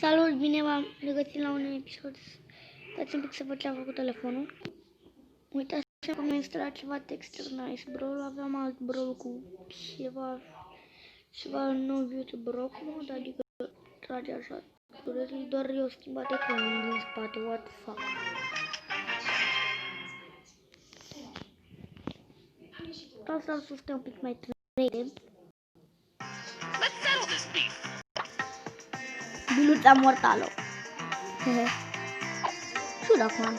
Salut, bine v-am regăsit la un episod. Dați un pic să văd ce a făcut telefonul. Uitați că am instalat ceva texturi nice brawl. Aveam alt brawl cu ceva nou YouTube rock mode, adică trage așa curățul, doar eu schimbat ecranul din spate, what the fuck. Vreau să stai un pic mai trăire. Biluța mortală. Ciud acum.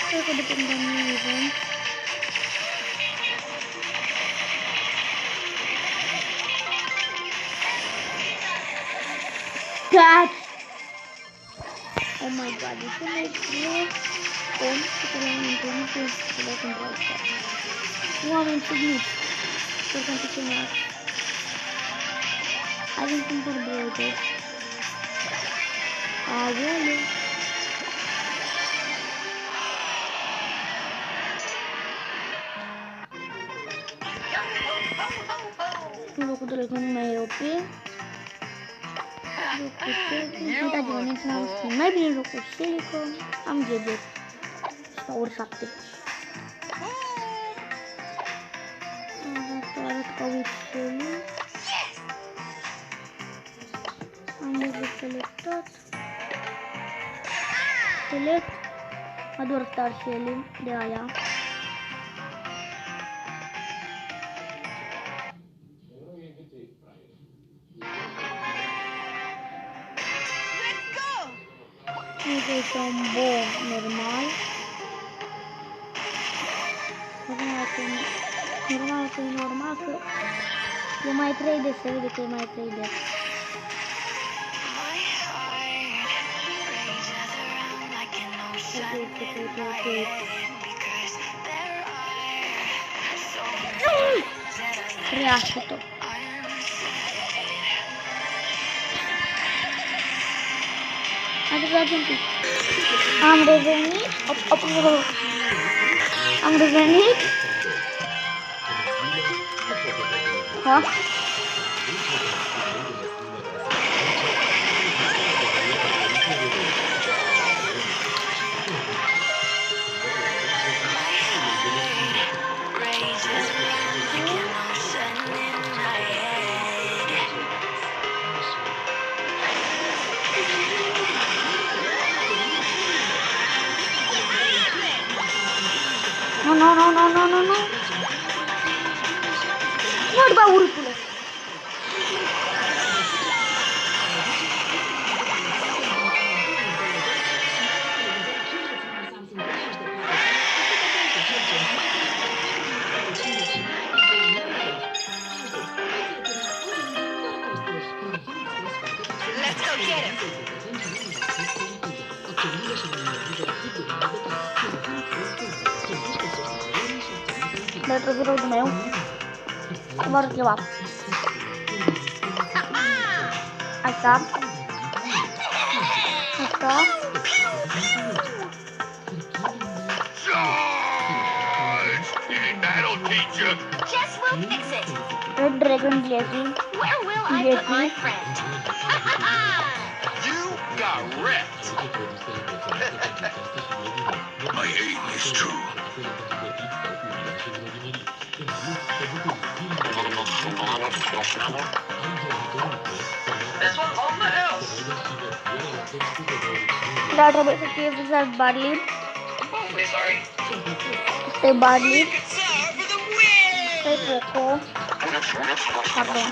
Cred că depinde de mine. God! Oh my god, this one is real. Om, să le-am întâlnit și le-am întâlnit. Oameni signiți. Să sunt picinat. Avem cumpăr brăute. Aoleu. În locul de locul nu mai e OP. Uitați-vă, ne ținem schimb. Mai bine jocul Silicon. Am GG. Sau ori 7. Arăt ca uițelul. Am de selectat. Select. Ador Star Shelly de aia. Este un bom normal. Normal că e mai 3D, se vede că e mai 3D. Reaștă-o. Adevărat un pic. Am revenit. Am revenit. Ha? No. Vorba urcule. Let's go get him. Dar trebuie rău meu. Vă arăt ceva. Asta. Red Dragon Blazing. Where will I put my friend? You got wrecked. My aim is true. This one's on the house. Dar trebuie să fie vizat Barley. Este Barley. Este Poco. Pardon.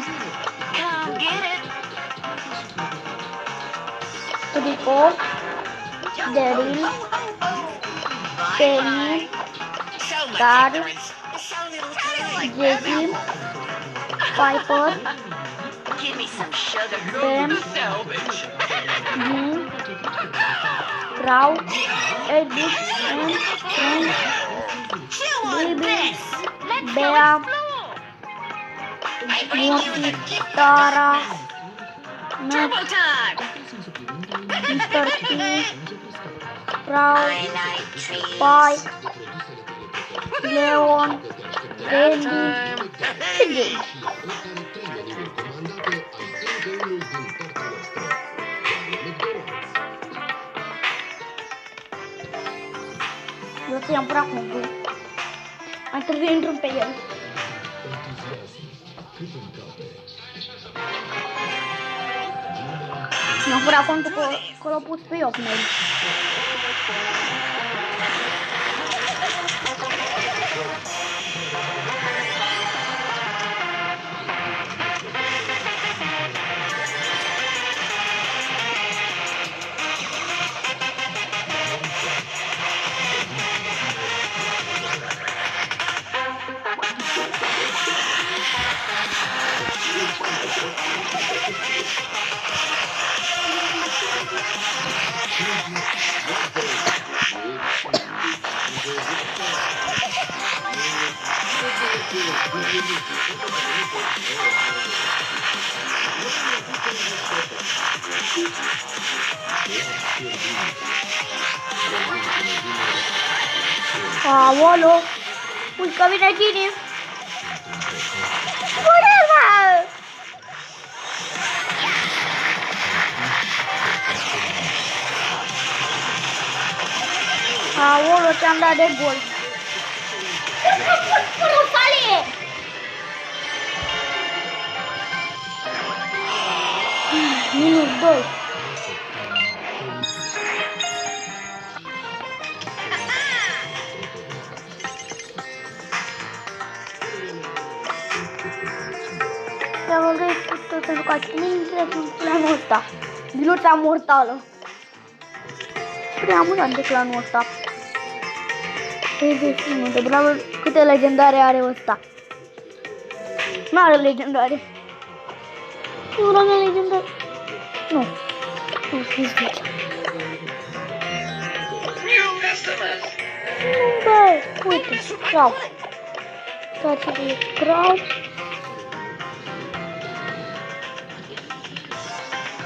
Rico. Daryl. Penny. Carl. Jesse. Piper. Pam. Dean. Crow. Edith. And Frank. Baby. Bea. Morty. Tara. Nut. Mr. T. Crow. Spike. Leon. Randy. CJ. Eu să iau până acum. Mai trebuie să intru pe el. Mi-am furat contul că l-au pus pe Iocnel. Aolo! Uite că vine Gini! Bună! Aolo, ți-am dat de gol! Minus 2. Te-am găsit pentru că ați în clanul ăsta. Biluța mortală. Prea amuzant de clanul ăsta. 31 de bravo. Câte legendare are ăsta? N-are legendare. Eu la mea legendare. Nu. Nu știți de ce. Nu, bă, uite, Crow. Toate de Crow.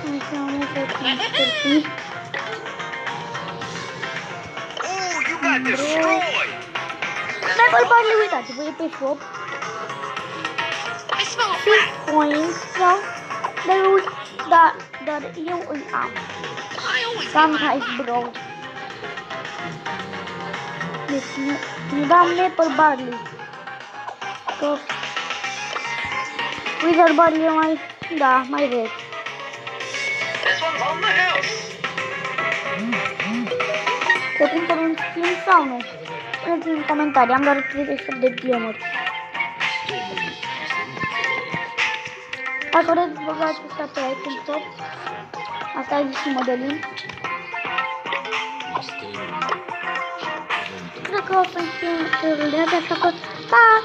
Înseamnă că Mr. P. Level Barley, uitați, voi pe shop. 6 coins, dar eu îl am. Sunrise Bro. Deci nu dam Maple Barley. Că Wizard Barley e mai, da, mai vechi. Te cumpăr un skin sau nu? Puneți în comentarii, am doar 38 de gemuri. Dacă vreți, băgați asta pe item top. Asta e și modelin. Cred că o să-mi fie așa că, pa!